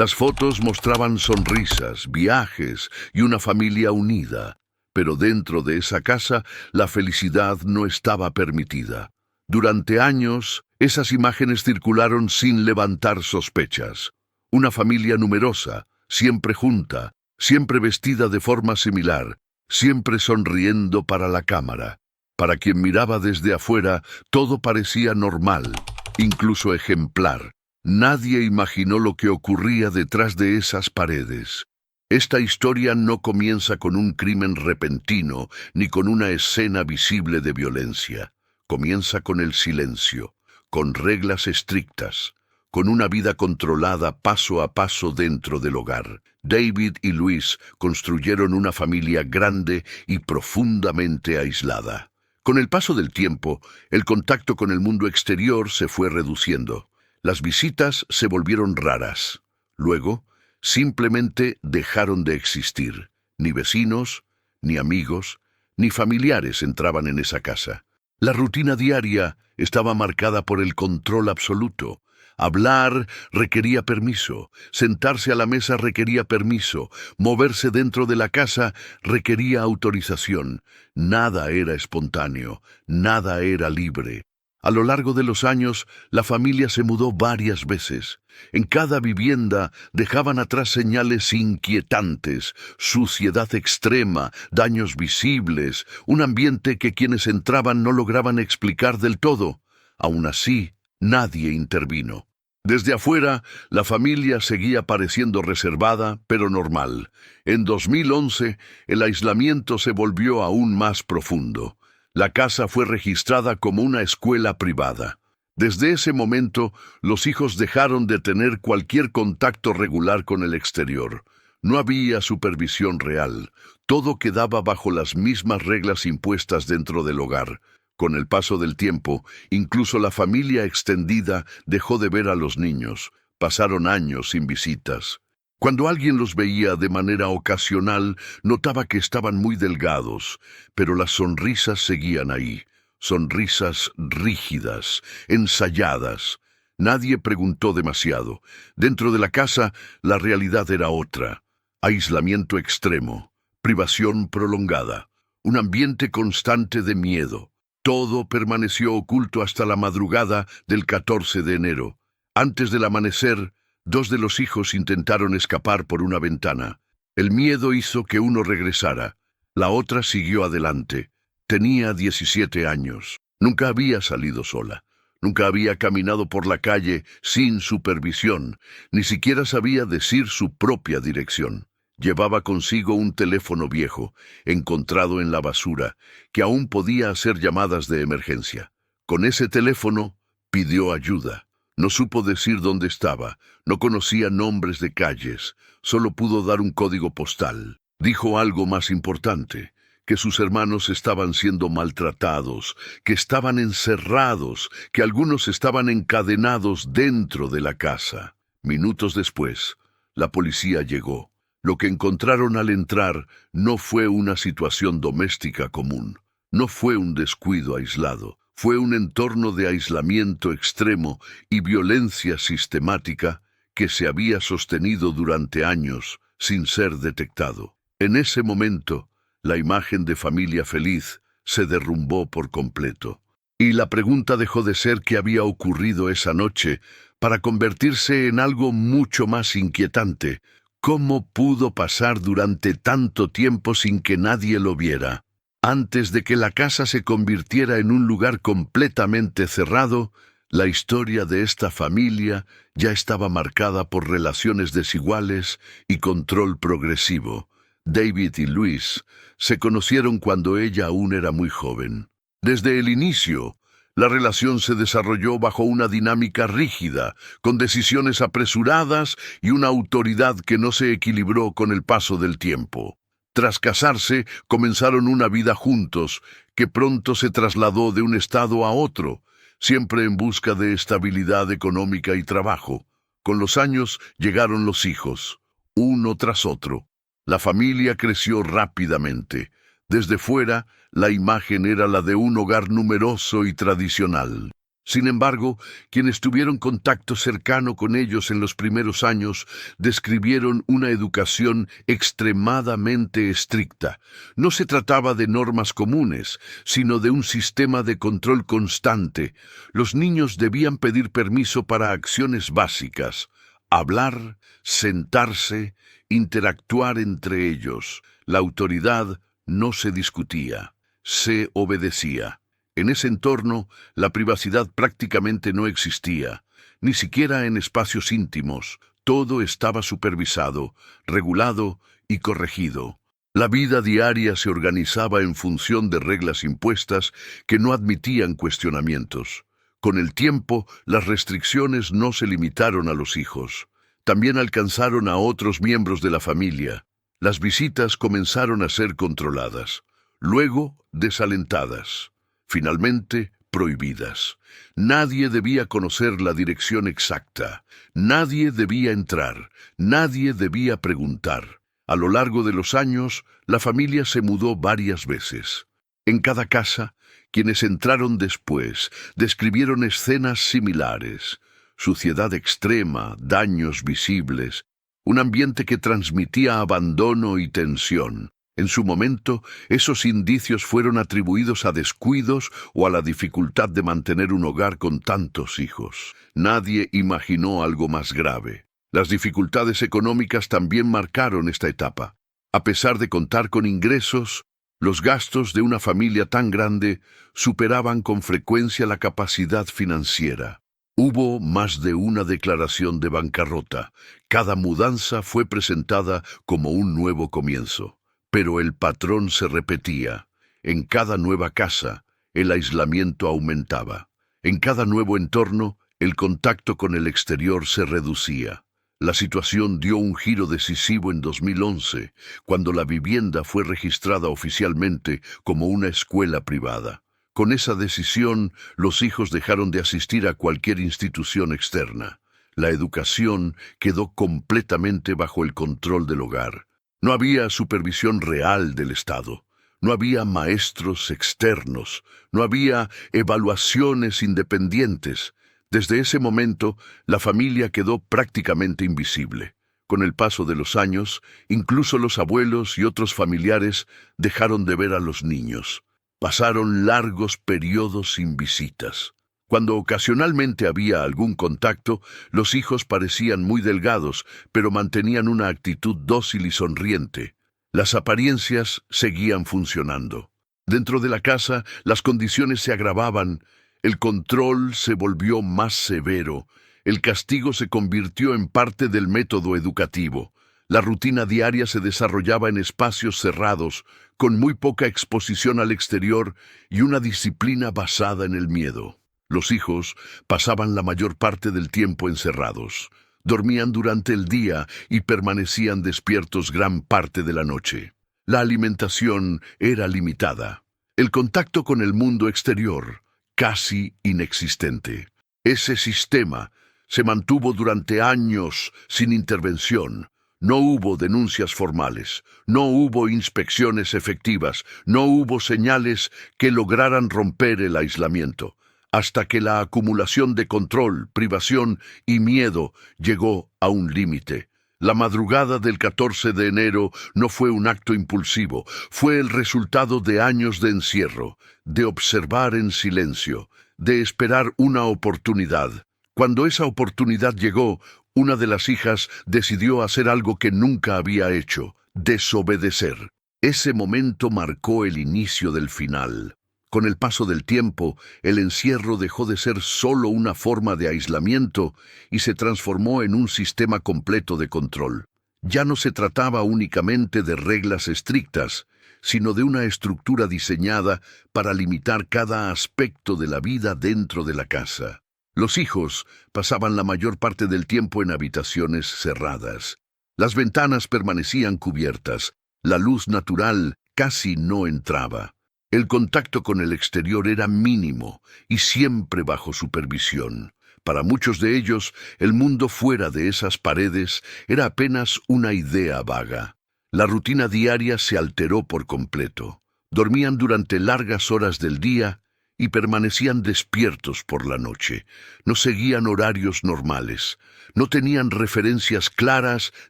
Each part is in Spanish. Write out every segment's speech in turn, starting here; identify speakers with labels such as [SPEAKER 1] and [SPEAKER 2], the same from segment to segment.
[SPEAKER 1] Las fotos mostraban sonrisas, viajes y una familia unida, pero dentro de esa casa la felicidad no estaba permitida. Durante años, esas imágenes circularon sin levantar sospechas. Una familia numerosa, siempre junta, siempre vestida de forma similar, siempre sonriendo para la cámara. Para quien miraba desde afuera, todo parecía normal, incluso ejemplar. Nadie imaginó lo que ocurría detrás de esas paredes. Esta historia no comienza con un crimen repentino ni con una escena visible de violencia. Comienza con el silencio, con reglas estrictas, con una vida controlada paso a paso dentro del hogar. David y Luis construyeron una familia grande y profundamente aislada. Con el paso del tiempo, el contacto con el mundo exterior se fue reduciendo. Las visitas se volvieron raras. Luego, simplemente dejaron de existir. Ni vecinos, ni amigos, ni familiares entraban en esa casa. La rutina diaria estaba marcada por el control absoluto. Hablar requería permiso, sentarse a la mesa requería permiso, moverse dentro de la casa requería autorización. Nada era espontáneo, nada era libre. A lo largo de los años, la familia se mudó varias veces. En cada vivienda dejaban atrás señales inquietantes, suciedad extrema, daños visibles, un ambiente que quienes entraban no lograban explicar del todo. Aún así, nadie intervino. Desde afuera, la familia seguía pareciendo reservada, pero normal. En 2011, el aislamiento se volvió aún más profundo. La casa fue registrada como una escuela privada. Desde ese momento, los hijos dejaron de tener cualquier contacto regular con el exterior. No había supervisión real. Todo quedaba bajo las mismas reglas impuestas dentro del hogar. Con el paso del tiempo, incluso la familia extendida dejó de ver a los niños. Pasaron años sin visitas. Cuando alguien los veía de manera ocasional, notaba que estaban muy delgados, pero las sonrisas seguían ahí. Sonrisas rígidas, ensayadas. Nadie preguntó demasiado. Dentro de la casa, la realidad era otra. Aislamiento extremo, privación prolongada, un ambiente constante de miedo. Todo permaneció oculto hasta la madrugada del 14 de enero. Antes del amanecer, 2 de los hijos intentaron escapar por una ventana. El miedo hizo que uno regresara. La otra siguió adelante. Tenía 17 años. Nunca había salido sola. Nunca había caminado por la calle sin supervisión. Ni siquiera sabía decir su propia dirección. Llevaba consigo un teléfono viejo, encontrado en la basura, que aún podía hacer llamadas de emergencia. Con ese teléfono, pidió ayuda. No supo decir dónde estaba, no conocía nombres de calles, solo pudo dar un código postal. Dijo algo más importante, que sus hermanos estaban siendo maltratados, que estaban encerrados, que algunos estaban encadenados dentro de la casa. Minutos después, la policía llegó. Lo que encontraron al entrar no fue una situación doméstica común, no fue un descuido aislado. Fue un entorno de aislamiento extremo y violencia sistemática que se había sostenido durante años sin ser detectado. En ese momento, la imagen de familia feliz se derrumbó por completo. Y la pregunta dejó de ser qué había ocurrido esa noche para convertirse en algo mucho más inquietante. ¿Cómo pudo pasar durante tanto tiempo sin que nadie lo viera? Antes de que la casa se convirtiera en un lugar completamente cerrado, la historia de esta familia ya estaba marcada por relaciones desiguales y control progresivo. David y Luis se conocieron cuando ella aún era muy joven. Desde el inicio, la relación se desarrolló bajo una dinámica rígida, con decisiones apresuradas y una autoridad que no se equilibró con el paso del tiempo. Tras casarse, comenzaron una vida juntos, que pronto se trasladó de un estado a otro, siempre en busca de estabilidad económica y trabajo. Con los años llegaron los hijos, uno tras otro. La familia creció rápidamente. Desde fuera, la imagen era la de un hogar numeroso y tradicional. Sin embargo, quienes tuvieron contacto cercano con ellos en los primeros años describieron una educación extremadamente estricta. No se trataba de normas comunes, sino de un sistema de control constante. Los niños debían pedir permiso para acciones básicas: hablar, sentarse, interactuar entre ellos. La autoridad no se discutía, se obedecía. En ese entorno, la privacidad prácticamente no existía, ni siquiera en espacios íntimos. Todo estaba supervisado, regulado y corregido. La vida diaria se organizaba en función de reglas impuestas que no admitían cuestionamientos. Con el tiempo, las restricciones no se limitaron a los hijos. También alcanzaron a otros miembros de la familia. Las visitas comenzaron a ser controladas, luego desalentadas. Finalmente, prohibidas. Nadie debía conocer la dirección exacta. Nadie debía entrar. Nadie debía preguntar. A lo largo de los años, la familia se mudó varias veces. En cada casa, quienes entraron después describieron escenas similares: suciedad extrema, daños visibles, un ambiente que transmitía abandono y tensión. En su momento, esos indicios fueron atribuidos a descuidos o a la dificultad de mantener un hogar con tantos hijos. Nadie imaginó algo más grave. Las dificultades económicas también marcaron esta etapa. A pesar de contar con ingresos, los gastos de una familia tan grande superaban con frecuencia la capacidad financiera. Hubo más de una declaración de bancarrota. Cada mudanza fue presentada como un nuevo comienzo. Pero el patrón se repetía. En cada nueva casa, el aislamiento aumentaba. En cada nuevo entorno, el contacto con el exterior se reducía. La situación dio un giro decisivo en 2011, cuando la vivienda fue registrada oficialmente como una escuela privada. Con esa decisión, los hijos dejaron de asistir a cualquier institución externa. La educación quedó completamente bajo el control del hogar. No había supervisión real del Estado. No había maestros externos. No había evaluaciones independientes. Desde ese momento, la familia quedó prácticamente invisible. Con el paso de los años, incluso los abuelos y otros familiares dejaron de ver a los niños. Pasaron largos periodos sin visitas. Cuando ocasionalmente había algún contacto, los hijos parecían muy delgados, pero mantenían una actitud dócil y sonriente. Las apariencias seguían funcionando. Dentro de la casa, las condiciones se agravaban. El control se volvió más severo. El castigo se convirtió en parte del método educativo. La rutina diaria se desarrollaba en espacios cerrados, con muy poca exposición al exterior y una disciplina basada en el miedo. Los hijos pasaban la mayor parte del tiempo encerrados. Dormían durante el día y permanecían despiertos gran parte de la noche. La alimentación era limitada. El contacto con el mundo exterior, casi inexistente. Ese sistema se mantuvo durante años sin intervención. No hubo denuncias formales, no hubo inspecciones efectivas, no hubo señales que lograran romper el aislamiento, hasta que la acumulación de control, privación y miedo llegó a un límite. La madrugada del 14 de enero no fue un acto impulsivo, fue el resultado de años de encierro, de observar en silencio, de esperar una oportunidad. Cuando esa oportunidad llegó, una de las hijas decidió hacer algo que nunca había hecho: desobedecer. Ese momento marcó el inicio del final. Con el paso del tiempo, el encierro dejó de ser solo una forma de aislamiento y se transformó en un sistema completo de control. Ya no se trataba únicamente de reglas estrictas, sino de una estructura diseñada para limitar cada aspecto de la vida dentro de la casa. Los hijos pasaban la mayor parte del tiempo en habitaciones cerradas. Las ventanas permanecían cubiertas, la luz natural casi no entraba. El contacto con el exterior era mínimo y siempre bajo supervisión. Para muchos de ellos, el mundo fuera de esas paredes era apenas una idea vaga. La rutina diaria se alteró por completo. Dormían durante largas horas del día y permanecían despiertos por la noche. No seguían horarios normales. No tenían referencias claras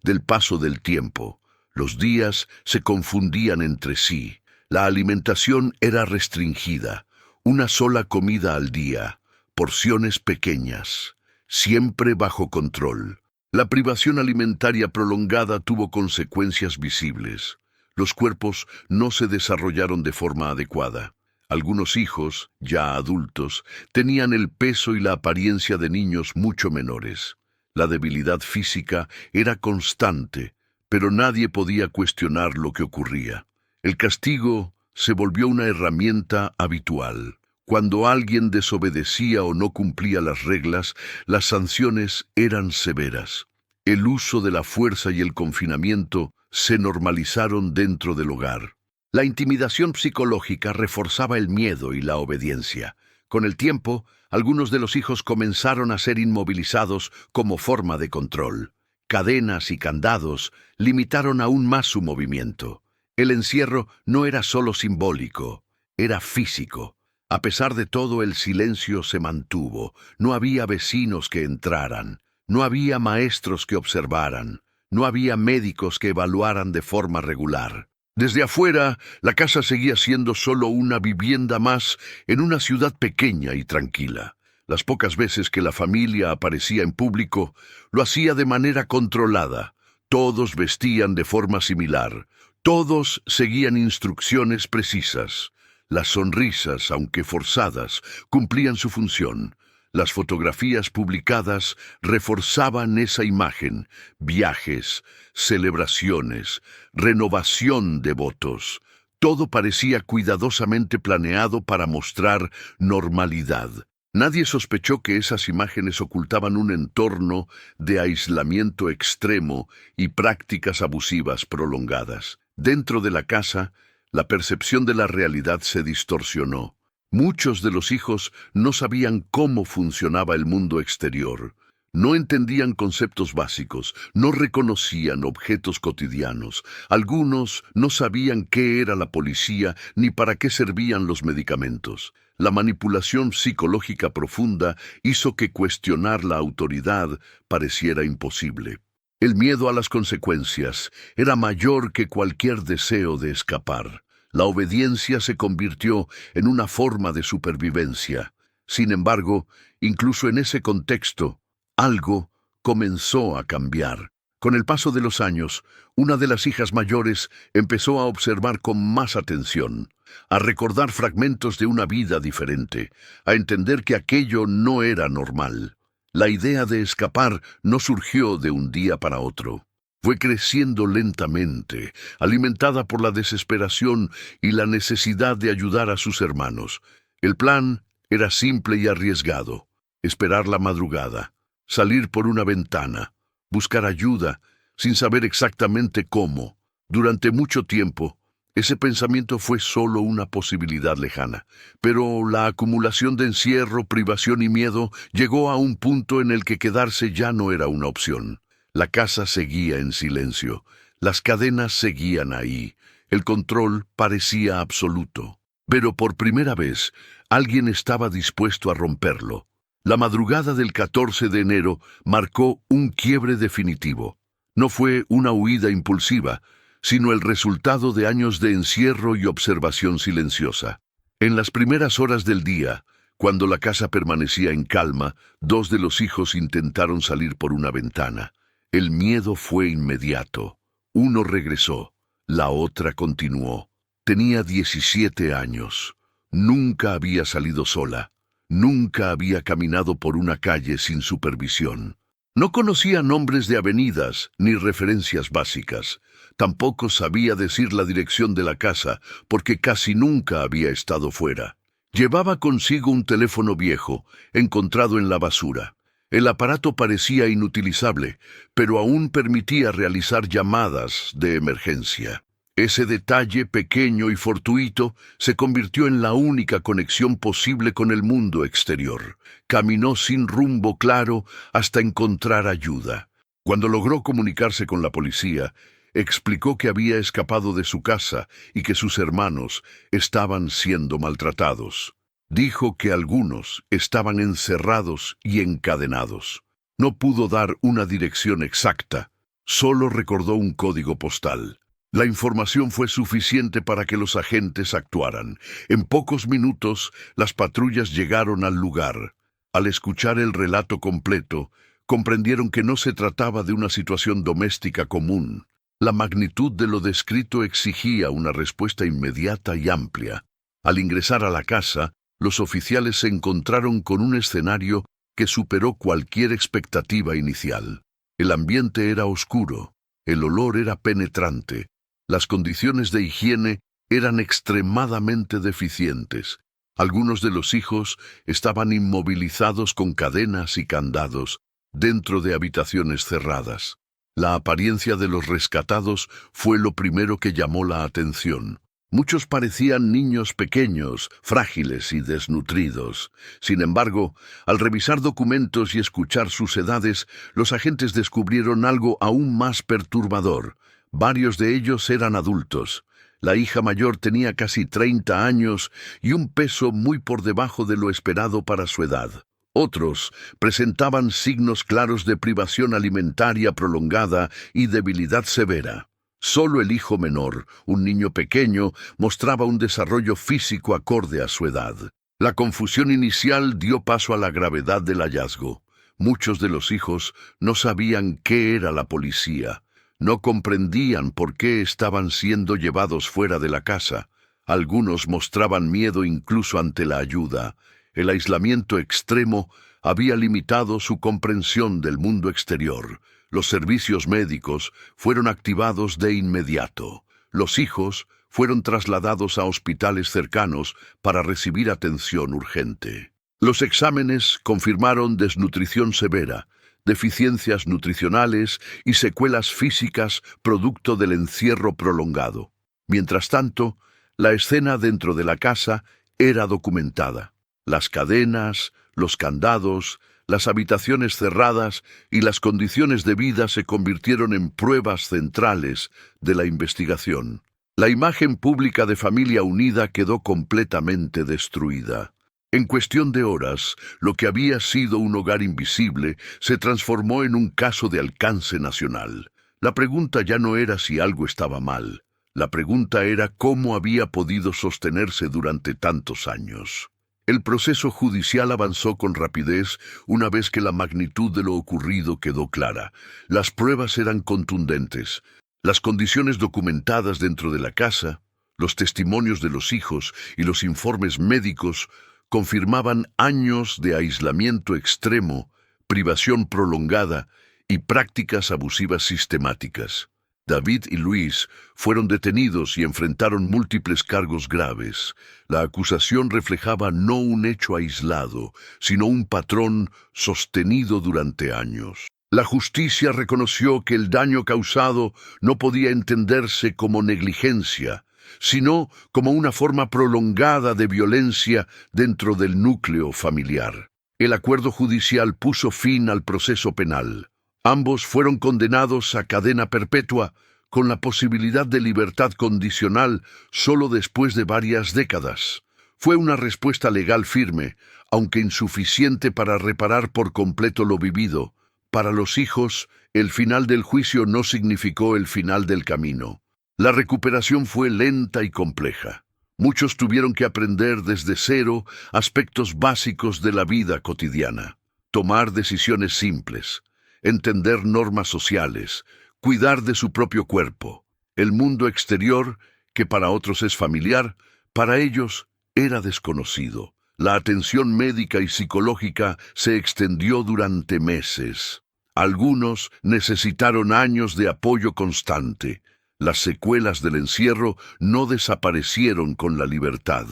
[SPEAKER 1] del paso del tiempo. Los días se confundían entre sí. La alimentación era restringida. Una sola comida al día, porciones pequeñas, siempre bajo control. La privación alimentaria prolongada tuvo consecuencias visibles. Los cuerpos no se desarrollaron de forma adecuada. Algunos hijos, ya adultos, tenían el peso y la apariencia de niños mucho menores. La debilidad física era constante, pero nadie podía cuestionar lo que ocurría. El castigo se volvió una herramienta habitual. Cuando alguien desobedecía o no cumplía las reglas, las sanciones eran severas. El uso de la fuerza y el confinamiento se normalizaron dentro del hogar. La intimidación psicológica reforzaba el miedo y la obediencia. Con el tiempo, algunos de los hijos comenzaron a ser inmovilizados como forma de control. Cadenas y candados limitaron aún más su movimiento. El encierro no era solo simbólico, era físico. A pesar de todo, el silencio se mantuvo. No había vecinos que entraran. No había maestros que observaran. No había médicos que evaluaran de forma regular. Desde afuera, la casa seguía siendo solo una vivienda más en una ciudad pequeña y tranquila. Las pocas veces que la familia aparecía en público, lo hacía de manera controlada. Todos vestían de forma similar. Todos seguían instrucciones precisas. Las sonrisas, aunque forzadas, cumplían su función. Las fotografías publicadas reforzaban esa imagen. Viajes, celebraciones, renovación de votos. Todo parecía cuidadosamente planeado para mostrar normalidad. Nadie sospechó que esas imágenes ocultaban un entorno de aislamiento extremo y prácticas abusivas prolongadas. Dentro de la casa, la percepción de la realidad se distorsionó. Muchos de los hijos no sabían cómo funcionaba el mundo exterior. No entendían conceptos básicos, no reconocían objetos cotidianos. Algunos no sabían qué era la policía ni para qué servían los medicamentos. La manipulación psicológica profunda hizo que cuestionar la autoridad pareciera imposible. El miedo a las consecuencias era mayor que cualquier deseo de escapar. La obediencia se convirtió en una forma de supervivencia. Sin embargo, incluso en ese contexto, algo comenzó a cambiar. Con el paso de los años, una de las hijas mayores empezó a observar con más atención, a recordar fragmentos de una vida diferente, a entender que aquello no era normal. La idea de escapar no surgió de un día para otro. Fue creciendo lentamente, alimentada por la desesperación y la necesidad de ayudar a sus hermanos. El plan era simple y arriesgado: esperar la madrugada, salir por una ventana, buscar ayuda, sin saber exactamente cómo. Durante mucho tiempo, ese pensamiento fue solo una posibilidad lejana, pero la acumulación de encierro, privación y miedo llegó a un punto en el que quedarse ya no era una opción. La casa seguía en silencio, las cadenas seguían ahí, el control parecía absoluto. Pero por primera vez, alguien estaba dispuesto a romperlo. La madrugada del 14 de enero marcó un quiebre definitivo. No fue una huida impulsiva, sino el resultado de años de encierro y observación silenciosa. En las primeras horas del día, cuando la casa permanecía en calma, dos de los hijos intentaron salir por una ventana. El miedo fue inmediato. Uno regresó, la otra continuó. Tenía 17 años. Nunca había salido sola. Nunca había caminado por una calle sin supervisión. No conocía nombres de avenidas ni referencias básicas. Tampoco sabía decir la dirección de la casa, porque casi nunca había estado fuera. Llevaba consigo un teléfono viejo, encontrado en la basura. El aparato parecía inutilizable, pero aún permitía realizar llamadas de emergencia. Ese detalle pequeño y fortuito se convirtió en la única conexión posible con el mundo exterior. Caminó sin rumbo claro hasta encontrar ayuda. Cuando logró comunicarse con la policía, explicó que había escapado de su casa y que sus hermanos estaban siendo maltratados. Dijo que algunos estaban encerrados y encadenados. No pudo dar una dirección exacta, solo recordó un código postal. La información fue suficiente para que los agentes actuaran. En pocos minutos, las patrullas llegaron al lugar. Al escuchar el relato completo, comprendieron que no se trataba de una situación doméstica común. La magnitud de lo descrito exigía una respuesta inmediata y amplia. Al ingresar a la casa, los oficiales se encontraron con un escenario que superó cualquier expectativa inicial. El ambiente era oscuro, el olor era penetrante, las condiciones de higiene eran extremadamente deficientes. Algunos de los hijos estaban inmovilizados con cadenas y candados dentro de habitaciones cerradas. La apariencia de los rescatados fue lo primero que llamó la atención. Muchos parecían niños pequeños, frágiles y desnutridos. Sin embargo, al revisar documentos y escuchar sus edades, los agentes descubrieron algo aún más perturbador. Varios de ellos eran adultos. La hija mayor tenía casi 30 años y un peso muy por debajo de lo esperado para su edad. Otros presentaban signos claros de privación alimentaria prolongada y debilidad severa. Solo el hijo menor, un niño pequeño, mostraba un desarrollo físico acorde a su edad. La confusión inicial dio paso a la gravedad del hallazgo. Muchos de los hijos no sabían qué era la policía. No comprendían por qué estaban siendo llevados fuera de la casa. Algunos mostraban miedo incluso ante la ayuda. El aislamiento extremo había limitado su comprensión del mundo exterior. Los servicios médicos fueron activados de inmediato. Los hijos fueron trasladados a hospitales cercanos para recibir atención urgente. Los exámenes confirmaron desnutrición severa, deficiencias nutricionales y secuelas físicas producto del encierro prolongado. Mientras tanto, la escena dentro de la casa era documentada. Las cadenas, los candados, las habitaciones cerradas y las condiciones de vida se convirtieron en pruebas centrales de la investigación. La imagen pública de Familia Unida quedó completamente destruida. En cuestión de horas, lo que había sido un hogar invisible se transformó en un caso de alcance nacional. La pregunta ya no era si algo estaba mal. La pregunta era cómo había podido sostenerse durante tantos años. El proceso judicial avanzó con rapidez una vez que la magnitud de lo ocurrido quedó clara. Las pruebas eran contundentes. Las condiciones documentadas dentro de la casa, los testimonios de los hijos y los informes médicos confirmaban años de aislamiento extremo, privación prolongada y prácticas abusivas sistemáticas. David y Luis fueron detenidos y enfrentaron múltiples cargos graves. La acusación reflejaba no un hecho aislado, sino un patrón sostenido durante años. La justicia reconoció que el daño causado no podía entenderse como negligencia, sino como una forma prolongada de violencia dentro del núcleo familiar. El acuerdo judicial puso fin al proceso penal. Ambos fueron condenados a cadena perpetua, con la posibilidad de libertad condicional solo después de varias décadas. Fue una respuesta legal firme, aunque insuficiente para reparar por completo lo vivido. Para los hijos, el final del juicio no significó el final del camino. La recuperación fue lenta y compleja. Muchos tuvieron que aprender desde cero aspectos básicos de la vida cotidiana. Tomar decisiones simples, entender normas sociales, cuidar de su propio cuerpo. El mundo exterior, que para otros es familiar, para ellos era desconocido. La atención médica y psicológica se extendió durante meses. Algunos necesitaron años de apoyo constante. Las secuelas del encierro no desaparecieron con la libertad.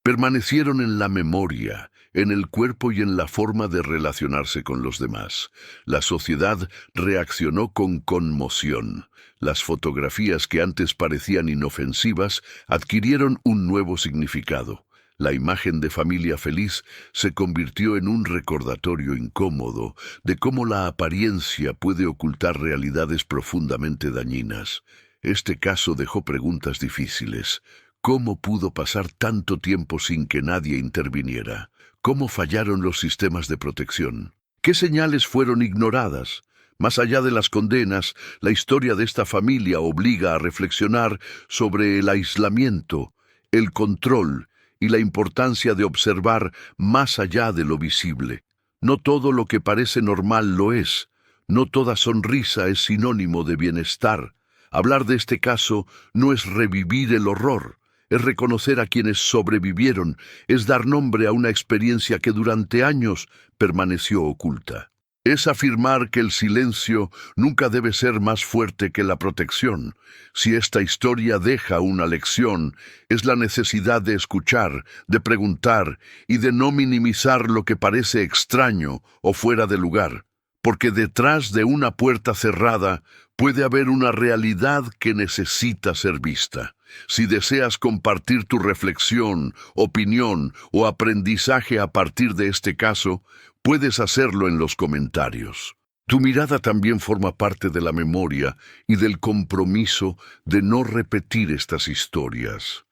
[SPEAKER 1] Permanecieron en la memoria, en el cuerpo y en la forma de relacionarse con los demás. La sociedad reaccionó con conmoción. Las fotografías que antes parecían inofensivas adquirieron un nuevo significado. La imagen de familia feliz se convirtió en un recordatorio incómodo de cómo la apariencia puede ocultar realidades profundamente dañinas. Este caso dejó preguntas difíciles. ¿Cómo pudo pasar tanto tiempo sin que nadie interviniera? ¿Cómo fallaron los sistemas de protección? ¿Qué señales fueron ignoradas? Más allá de las condenas, la historia de esta familia obliga a reflexionar sobre el aislamiento, el control y la importancia de observar más allá de lo visible. No todo lo que parece normal lo es. No toda sonrisa es sinónimo de bienestar. Hablar de este caso no es revivir el horror, es reconocer a quienes sobrevivieron, es dar nombre a una experiencia que durante años permaneció oculta. Es afirmar que el silencio nunca debe ser más fuerte que la protección. Si esta historia deja una lección, es la necesidad de escuchar, de preguntar y de no minimizar lo que parece extraño o fuera de lugar. Porque detrás de una puerta cerrada puede haber una realidad que necesita ser vista. Si deseas compartir tu reflexión, opinión o aprendizaje a partir de este caso, puedes hacerlo en los comentarios. Tu mirada también forma parte de la memoria y del compromiso de no repetir estas historias.